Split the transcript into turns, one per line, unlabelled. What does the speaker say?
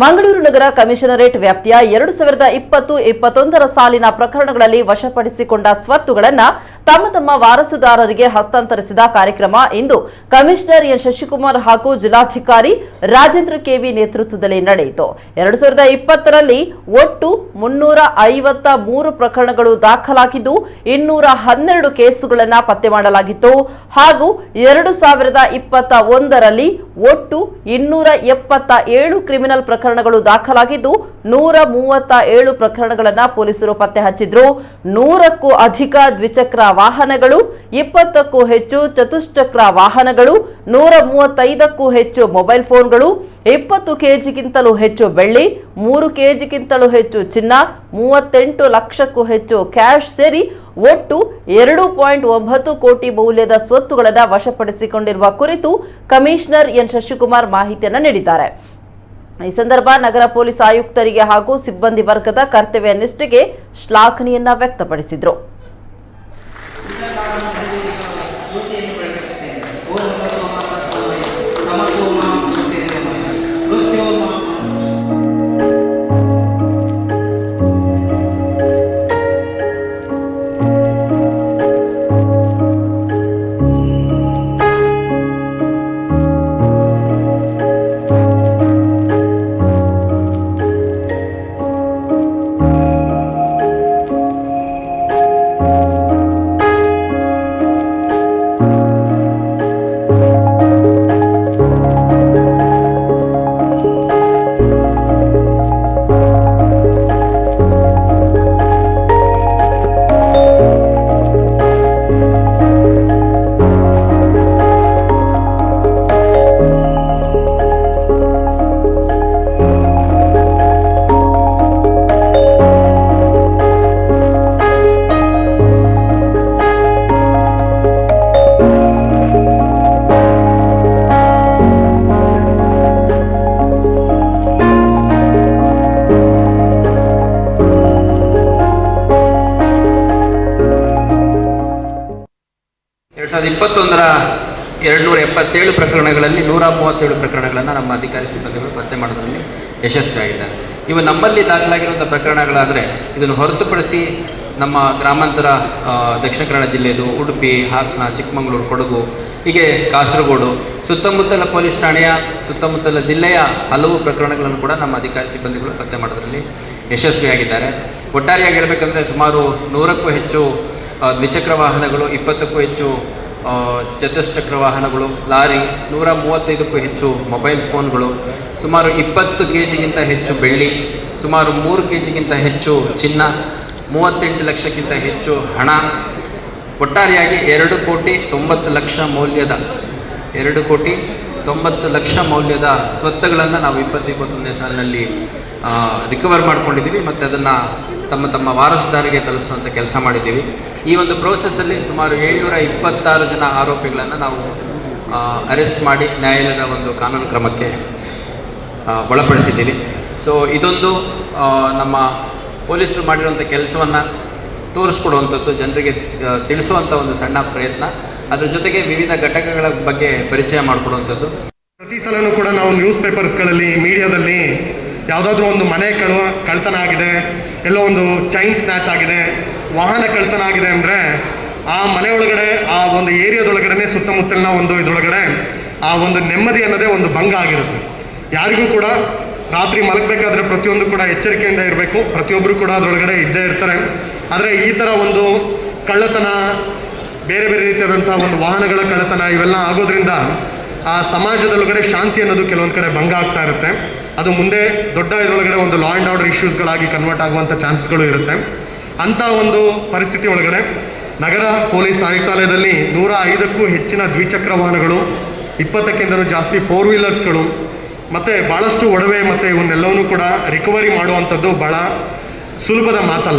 ಮಂಗಳೂರು ನಗರ commissionerate ವ್ಯಾಪ್ತಿಯ 2020-21 ಸಾಲಿನ ಪ್ರಕರಣಗಳಲ್ಲಿ ವಶಪಡಿಸಿಕೊಂಡ ಸ್ವತ್ತುಗಳನ್ನು ತಮ್ಮ ವಾರಸುದಾರರಿಗೆ ಹಸ್ತಾಂತರಿಸಿದ ಕಾರ್ಯಕ್ರಮ ಇಂದು ಕಮಿಷನರ್ ಎನ್ ಶಶಿಕುಮಾರ್ ಹಾಗೂ ಜಿಲ್ಲಾಧಿಕಾರಿ ರಾಜೇಂದ್ರ ಕೆವಿ ನೇತೃತ್ವದಲ್ಲಿ ನಡೆಯಿತು. 2020ರಲ್ಲಿ ಒಟ್ಟು 353 ಪ್ರಕರಣಗಳು ದಾಖಲಾಗಿದ್ದು 212 ಕೇಸುಗಳನ್ನು ಪತ್ತೆ ಮಾಡಲಾಗಿತ್ತು ಹಾಗೂ 2021ರಲ್ಲಿ ಒಟ್ಟು 277 ಕ್ರಿಮಿನಲ್ ಪ್ರಕರಣಗಳು ದಾಖಲಾಗಿದ್ದು 137 ಪ್ರಕರಣಗಳನ್ನು ಪೊಲೀಸರು ಪತ್ತೆ ಹಚ್ಚಿದ್ರು. 100ಕ್ಕೂ ಅಧಿಕ ದ್ವಿಚಕ್ರ ವಾಹನಗಳು, 20ಕ್ಕೂ ಹೆಚ್ಚು ಚತುಶ್ಚಕ್ರ ವಾಹನಗಳು, 135ಕ್ಕೂ ಹೆಚ್ಚು ಮೊಬೈಲ್ ಫೋನ್ಗಳು, 20 ಕೆಜಿಗಿಂತಲೂ ಹೆಚ್ಚು ಬೆಳ್ಳಿ, 3 ಕೆಜಿಗಿಂತಲೂ ಹೆಚ್ಚು ಚಿನ್ನ, 38 ಲಕ್ಷಕ್ಕೂ ಹೆಚ್ಚು ಕ್ಯಾಶ್ ಸೇರಿ ಒಟ್ಟು 2.9 ಕೋಟಿ ಮೌಲ್ಯದ ಸ್ವತ್ತುಗಳನ್ನು ವಶಪಡಿಸಿಕೊಂಡಿರುವ ಕುರಿತು ಕಮಿಷನರ್ ಎನ್ ಶಶಿಕುಮಾರ್ ಮಾಹಿತಿಯನ್ನು ನೀಡಿದ್ದಾರೆ. ಈ ಸಂದರ್ಭ ನಗರ ಪೊಲೀಸ್ ಆಯುಕ್ತರಿಗೆ ಹಾಗೂ ಸಿಬ್ಬಂದಿ ವರ್ಗದ ಕರ್ತವ್ಯ ನಿಷ್ಠೆಗೆ ಶ್ಲಾಘನೆಯನ್ನ ವ್ಯಕ್ತಪಡಿಸಿದರು.
ರ 277 ಪ್ರಕರಣಗಳಲ್ಲಿ 137 ಪ್ರಕರಣಗಳನ್ನು ನಮ್ಮ ಅಧಿಕಾರಿ ಸಿಬ್ಬಂದಿಗಳು ಪತ್ತೆ ಮಾಡೋದ್ರಲ್ಲಿ ಯಶಸ್ವಿಯಾಗಿದ್ದಾರೆ. ಇವು ನಮ್ಮಲ್ಲಿ ದಾಖಲಾಗಿರುವಂಥ ಪ್ರಕರಣಗಳಾದರೆ ಇದನ್ನು ಹೊರತುಪಡಿಸಿ ನಮ್ಮ ಗ್ರಾಮಾಂತರ ದಕ್ಷಿಣ ಕನ್ನಡ ಜಿಲ್ಲೆಯದು ಉಡುಪಿ, ಹಾಸನ, ಚಿಕ್ಕಮಗಳೂರು, ಕೊಡಗು, ಹೀಗೆ ಕಾಸರಗೋಡು ಸುತ್ತಮುತ್ತಲ ಪೊಲೀಸ್ ಠಾಣೆಯ ಸುತ್ತಮುತ್ತಲ ಜಿಲ್ಲೆಯ ಹಲವು ಪ್ರಕರಣಗಳನ್ನು ಕೂಡ ನಮ್ಮ ಅಧಿಕಾರಿ ಸಿಬ್ಬಂದಿಗಳು ಪತ್ತೆ ಮಾಡೋದ್ರಲ್ಲಿ ಯಶಸ್ವಿಯಾಗಿದ್ದಾರೆ. ಒಟ್ಟಾರೆಯಾಗಿ ಹೇಳಬೇಕಂದ್ರೆ ಸುಮಾರು 100ಕ್ಕೂ ಹೆಚ್ಚು ದ್ವಿಚಕ್ರ ವಾಹನಗಳು, 20ಕ್ಕೂ ಹೆಚ್ಚು ಚತುಶ್ಚಕ್ರ ವಾಹನಗಳು, ಲಾರಿ, 135ಕ್ಕೂ ಹೆಚ್ಚು ಮೊಬೈಲ್ ಫೋನ್ಗಳು, ಸುಮಾರು 20 ಕೆಜಿಗಿಂತ ಹೆಚ್ಚು ಬೆಳ್ಳಿ, ಸುಮಾರು 3 ಕೆಜಿಗಿಂತ ಹೆಚ್ಚು ಚಿನ್ನ, 38 ಲಕ್ಷಕ್ಕಿಂತ ಹೆಚ್ಚು ಹಣ, ಒಟ್ಟಾರೆಯಾಗಿ 2,90,00,000 ಮೌಲ್ಯದ 2,90,00,000 ಮೌಲ್ಯದ ಸ್ವತ್ತುಗಳನ್ನು ನಾವು 2021ನೇ ಸಾಲಿನಲ್ಲಿ ರಿಕವರ್ ಮಾಡ್ಕೊಂಡಿದ್ದೀವಿ ಮತ್ತು ಅದನ್ನು ತಮ್ಮ ವಾರಸುದಾರರಿಗೆ ತಲುಪಿಸುವಂಥ ಕೆಲಸ ಮಾಡಿದ್ದೀವಿ. ಈ ಒಂದು ಪ್ರೋಸೆಸ್ಸಲ್ಲಿ ಸುಮಾರು 726 ಜನ ಆರೋಪಿಗಳನ್ನು ನಾವು ಅರೆಸ್ಟ್ ಮಾಡಿ ನ್ಯಾಯಾಲಯದ ಒಂದು ಕಾನೂನು ಕ್ರಮಕ್ಕೆ ಒಳಪಡಿಸಿದ್ದೀವಿ. ಸೊ ಇದೊಂದು ನಮ್ಮ ಪೊಲೀಸರು ಮಾಡಿರುವಂಥ ಕೆಲಸವನ್ನು ತೋರಿಸ್ಕೊಡುವಂಥದ್ದು, ಜನರಿಗೆ ತಿಳಿಸುವಂಥ ಒಂದು ಸಣ್ಣ ಪ್ರಯತ್ನ, ಅದರ ಜೊತೆಗೆ ವಿವಿಧ ಘಟಕಗಳ ಬಗ್ಗೆ ಪರಿಚಯ ಮಾಡಿಕೊಡುವಂಥದ್ದು.
ಪ್ರತಿ ಸಲನೂ ಕೂಡ ನಾವು ನ್ಯೂಸ್ ಪೇಪರ್ಸ್ಗಳಲ್ಲಿ, ಮೀಡಿಯಾದಲ್ಲಿ ಯಾವುದಾದ್ರೂ ಒಂದು ಮನೆ ಕಳ್ತನ ಆಗಿದೆ, ಎಲ್ಲೋ ಒಂದು ಚೈನ್ ಸ್ನ್ಯಾಚ್ ಆಗಿದೆ, ವಾಹನ ಕಳ್ತನ ಆಗಿದೆ ಅಂದರೆ ಆ ಮನೆ ಒಳಗಡೆ, ಆ ಒಂದು ಏರಿಯಾದೊಳಗಡೆ, ಸುತ್ತಮುತ್ತಲಿನ ಒಂದು ಇದರೊಳಗಡೆ ಆ ಒಂದು ನೆಮ್ಮದಿ ಅನ್ನೋದೇ ಒಂದು ಭಂಗ ಆಗಿರುತ್ತೆ. ಯಾರಿಗೂ ಕೂಡ ರಾತ್ರಿ ಮಲಗಬೇಕಾದ್ರೆ ಪ್ರತಿಯೊಂದು ಕೂಡ ಎಚ್ಚರಿಕೆಯಿಂದ ಇರಬೇಕು. ಪ್ರತಿಯೊಬ್ಬರು ಕೂಡ ಅದರೊಳಗಡೆ ಇದ್ದೇ ಇರ್ತಾರೆ. ಆದರೆ ಈ ಥರ ಒಂದು ಕಳ್ಳತನ, ಬೇರೆ ಬೇರೆ ರೀತಿಯಾದಂಥ ಒಂದು ವಾಹನಗಳ ಕಳ್ಳತನ ಇವೆಲ್ಲ ಆಗೋದ್ರಿಂದ ಆ ಸಮಾಜದೊಳಗಡೆ ಶಾಂತಿ ಅನ್ನೋದು ಕೆಲವೊಂದು ಕಡೆ ಭಂಗ ಆಗ್ತಾ ಇರುತ್ತೆ. ಅದು ಮುಂದೆ ದೊಡ್ಡ ಇದರೊಳಗಡೆ ಒಂದು ಲಾ ಆ್ಯಂಡ್ ಆರ್ಡರ್ ಇಶ್ಯೂಸ್ಗಳಾಗಿ ಕನ್ವರ್ಟ್ ಆಗುವಂಥ ಚಾನ್ಸ್ಗಳು ಇರುತ್ತೆ. ಅಂಥ ಒಂದು ಪರಿಸ್ಥಿತಿ ಒಳಗಡೆ ನಗರ ಪೊಲೀಸ್ ಆಯುಕ್ತಾಲಯದಲ್ಲಿ 105ಕ್ಕೂ ಹೆಚ್ಚಿನ ದ್ವಿಚಕ್ರ ವಾಹನಗಳು, 20ಕ್ಕಿಂತಲೂ ಜಾಸ್ತಿ 4 ವೀಲರ್ಸ್ಗಳು ಮತ್ತು ಭಾಳಷ್ಟು ಒಡವೆ ಮತ್ತು ಇವನ್ನೆಲ್ಲವನ್ನೂ ಕೂಡ ರಿಕವರಿ ಮಾಡುವಂಥದ್ದು ಭಾಳ ಸುಲಭದ ಮಾತಲ್ಲ.